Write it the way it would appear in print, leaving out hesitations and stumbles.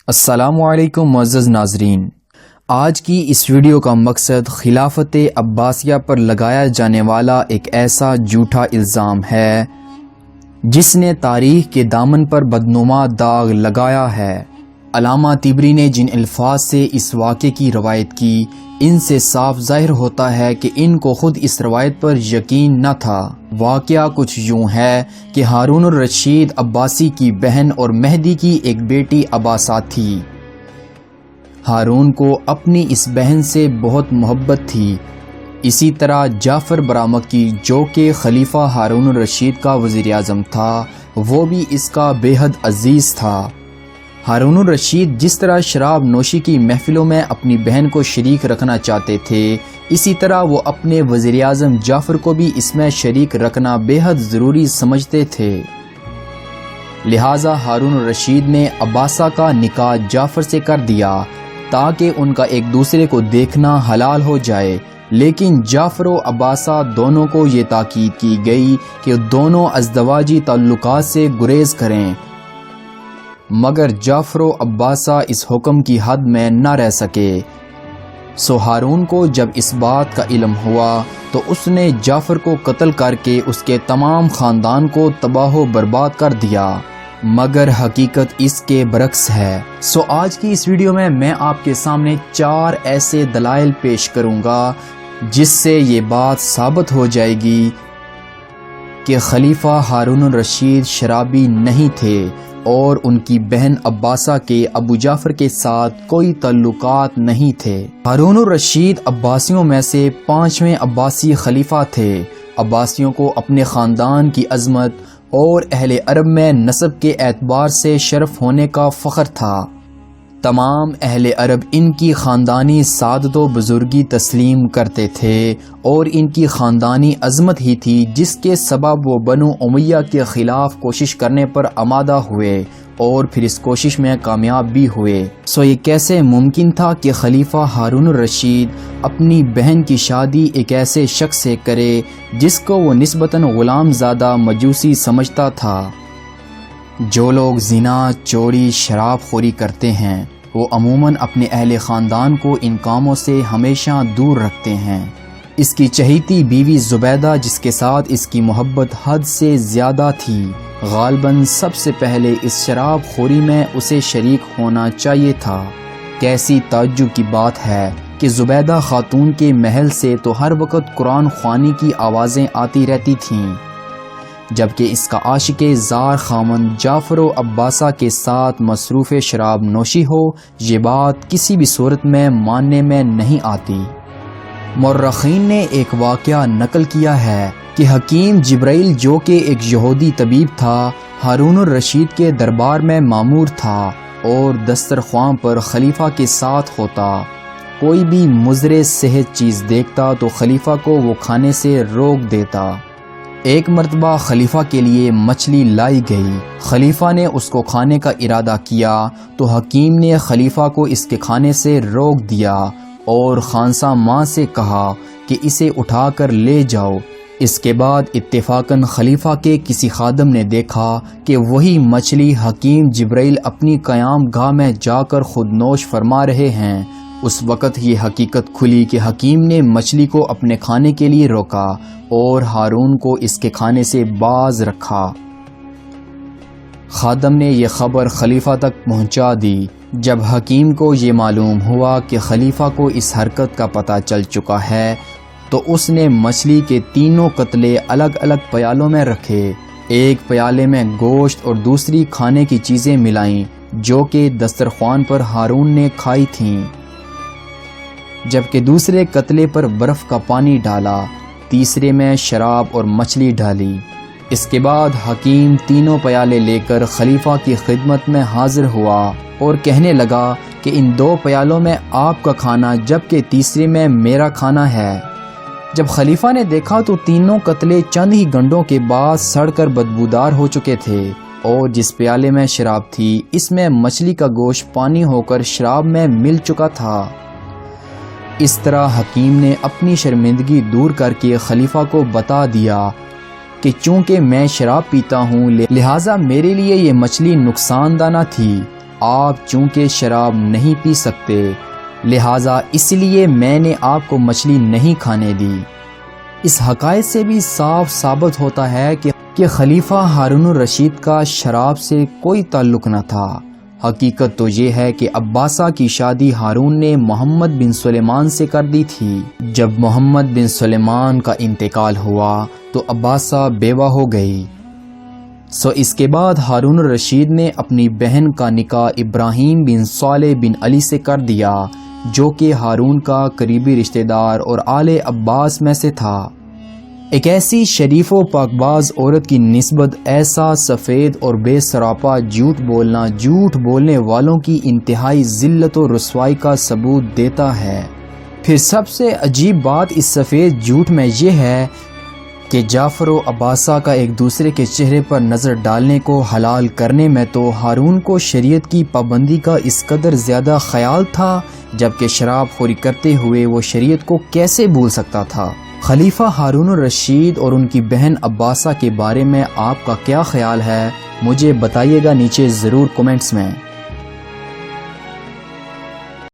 السلام علیکم معزز ناظرین، آج کی اس ویڈیو کا مقصد خلافت عباسیہ پر لگایا جانے والا ایک ایسا جھوٹا الزام ہے جس نے تاریخ کے دامن پر بدنما داغ لگایا ہے۔ علامہ طبری نے جن الفاظ سے اس واقعے کی روایت کی، ان سے صاف ظاہر ہوتا ہے کہ ان کو خود اس روایت پر یقین نہ تھا۔ واقعہ کچھ یوں ہے کہ ہارون الرشید عباسی کی بہن اور مہدی کی ایک بیٹی عباسہ تھی۔ ہارون کو اپنی اس بہن سے بہت محبت تھی۔ اسی طرح جعفر برآمد کی، جو کہ خلیفہ ہارون الرشید کا وزیر اعظم تھا، وہ بھی اس کا بے حد عزیز تھا۔ ہارون الرشید جس طرح شراب نوشی کی محفلوں میں اپنی بہن کو شریک رکھنا چاہتے تھے، اسی طرح وہ اپنے وزیر اعظم جعفر کو بھی اس میں شریک رکھنا بے حد ضروری سمجھتے تھے۔ لہٰذا ہارون الرشید نے عباسہ کا نکاح جعفر سے کر دیا تاکہ ان کا ایک دوسرے کو دیکھنا حلال ہو جائے، لیکن جعفر و عباسہ دونوں کو یہ تاکید کی گئی کہ دونوں ازدواجی تعلقات سے گریز کریں، مگر جعفر و عباسہ اس حکم کی حد میں نہ رہ سکے۔ سو ہارون کو جب اس بات کا علم ہوا تو اس نے جعفر کو قتل کر کے اس کے تمام خاندان کو تباہ و برباد کر دیا، مگر حقیقت اس کے برعکس ہے۔ سو آج کی اس ویڈیو میں آپ کے سامنے 4 ایسے دلائل پیش کروں گا جس سے یہ بات ثابت ہو جائے گی کہ خلیفہ ہارون الرشید شرابی نہیں تھے اور ان کی بہن عباسہ کے ابو جعفر کے ساتھ کوئی تعلقات نہیں تھے۔ ہارون الرشید عباسیوں میں سے 5ویں عباسی خلیفہ تھے۔ عباسیوں کو اپنے خاندان کی عظمت اور اہل عرب میں نسب کے اعتبار سے شرف ہونے کا فخر تھا۔ تمام اہل عرب ان کی خاندانی سعادت و بزرگی تسلیم کرتے تھے اور ان کی خاندانی عظمت ہی تھی جس کے سبب وہ بنو امیہ کے خلاف کوشش کرنے پر آمادہ ہوئے اور پھر اس کوشش میں کامیاب بھی ہوئے۔ سو یہ کیسے ممکن تھا کہ خلیفہ ہارون الرشید اپنی بہن کی شادی ایک ایسے شخص سے کرے جس کو وہ نسبتاً غلام زادہ مجوسی سمجھتا تھا؟ جو لوگ زنا، چوری، شراب خوری کرتے ہیں وہ عموماً اپنے اہل خاندان کو ان کاموں سے ہمیشہ دور رکھتے ہیں۔ اس کی چہیتی بیوی زبیدہ، جس کے ساتھ اس کی محبت حد سے زیادہ تھی، غالباً سب سے پہلے اس شراب خوری میں اسے شریک ہونا چاہیے تھا۔ کیسی تعجب کی بات ہے کہ زبیدہ خاتون کے محل سے تو ہر وقت قرآن خوانی کی آوازیں آتی رہتی تھیں، جبکہ اس کا عاشق زار خامند جعفر و عباسہ کے ساتھ مصروف شراب نوشی ہو، یہ بات کسی بھی صورت میں ماننے میں نہیں آتی۔ مورخین نے ایک واقعہ نقل کیا ہے کہ حکیم جبرائیل، جو کہ ایک یہودی طبیب تھا، ہارون الرشید کے دربار میں مامور تھا اور دسترخوان پر خلیفہ کے ساتھ ہوتا۔ کوئی بھی مضر صحت چیز دیکھتا تو خلیفہ کو وہ کھانے سے روک دیتا۔ ایک مرتبہ خلیفہ کے لیے مچھلی لائی گئی۔ خلیفہ نے اس کو کھانے کا ارادہ کیا تو حکیم نے خلیفہ کو اس کے کھانے سے روک دیا اور خانسا ماں سے کہا کہ اسے اٹھا کر لے جاؤ۔ اس کے بعد اتفاقاً خلیفہ کے کسی خادم نے دیکھا کہ وہی مچھلی حکیم جبرائیل اپنی قیام گاہ میں جا کر خود نوش فرما رہے ہیں۔ اس وقت یہ حقیقت کھلی کہ حکیم نے مچھلی کو اپنے کھانے کے لیے روکا اور ہارون کو اس کے کھانے سے باز رکھا۔ خادم نے یہ خبر خلیفہ تک پہنچا دی۔ جب حکیم کو یہ معلوم ہوا کہ خلیفہ کو اس حرکت کا پتہ چل چکا ہے تو اس نے مچھلی کے 3 قطلے الگ الگ پیالوں میں رکھے۔ ایک پیالے میں گوشت اور دوسری کھانے کی چیزیں ملائیں جو کہ دسترخوان پر ہارون نے کھائی تھیں، جبکہ دوسرے قطلے پر برف کا پانی ڈالا، تیسرے میں شراب اور مچھلی ڈالی۔ اس کے بعد حکیم 3 پیالے لے کر خلیفہ کی خدمت میں حاضر ہوا اور کہنے لگا کہ ان 2 پیالوں میں آپ کا کھانا جبکہ تیسرے میں میرا کھانا ہے۔ جب خلیفہ نے دیکھا تو 3 قطلے چند ہی گھنٹوں کے بعد سڑ کر بدبودار ہو چکے تھے اور جس پیالے میں شراب تھی اس میں مچھلی کا گوشت پانی ہو کر شراب میں مل چکا تھا۔ اس طرح حکیم نے اپنی شرمندگی دور کر کے خلیفہ کو بتا دیا کہ چونکہ میں شراب پیتا ہوں لہٰذا میرے لیے یہ مچھلی نقصان دہ نہ تھی، آپ چونکہ شراب نہیں پی سکتے لہٰذا اس لیے میں نے آپ کو مچھلی نہیں کھانے دی۔ اس حقائق سے بھی صاف ثابت ہوتا ہے کہ خلیفہ ہارون الرشید کا شراب سے کوئی تعلق نہ تھا۔ حقیقت تو یہ ہے کہ عباسہ کی شادی ہارون نے محمد بن سلیمان سے کر دی تھی۔ جب محمد بن سلیمان کا انتقال ہوا تو عباسہ بیوہ ہو گئی۔ اس کے بعد ہارون الرشید نے اپنی بہن کا نکاح ابراہیم بن صالح بن علی سے کر دیا، جو کہ ہارون کا قریبی رشتہ دار اور آل عباس میں سے تھا۔ ایک ایسی شریف و پاکباز عورت کی نسبت ایسا سفید اور بے سراپا جھوٹ بولنا جھوٹ بولنے والوں کی انتہائی ذلت و رسوائی کا ثبوت دیتا ہے۔ پھر سب سے عجیب بات اس سفید جھوٹ میں یہ ہے کہ جعفر و عباسہ کا ایک دوسرے کے چہرے پر نظر ڈالنے کو حلال کرنے میں تو ہارون کو شریعت کی پابندی کا اس قدر زیادہ خیال تھا، جبکہ شراب خوری کرتے ہوئے وہ شریعت کو کیسے بھول سکتا تھا؟ خلیفہ ہارون الرشید اور ان کی بہن عباسہ کے بارے میں آپ کا کیا خیال ہے؟ مجھے بتائیے گا نیچے ضرور کمنٹس میں۔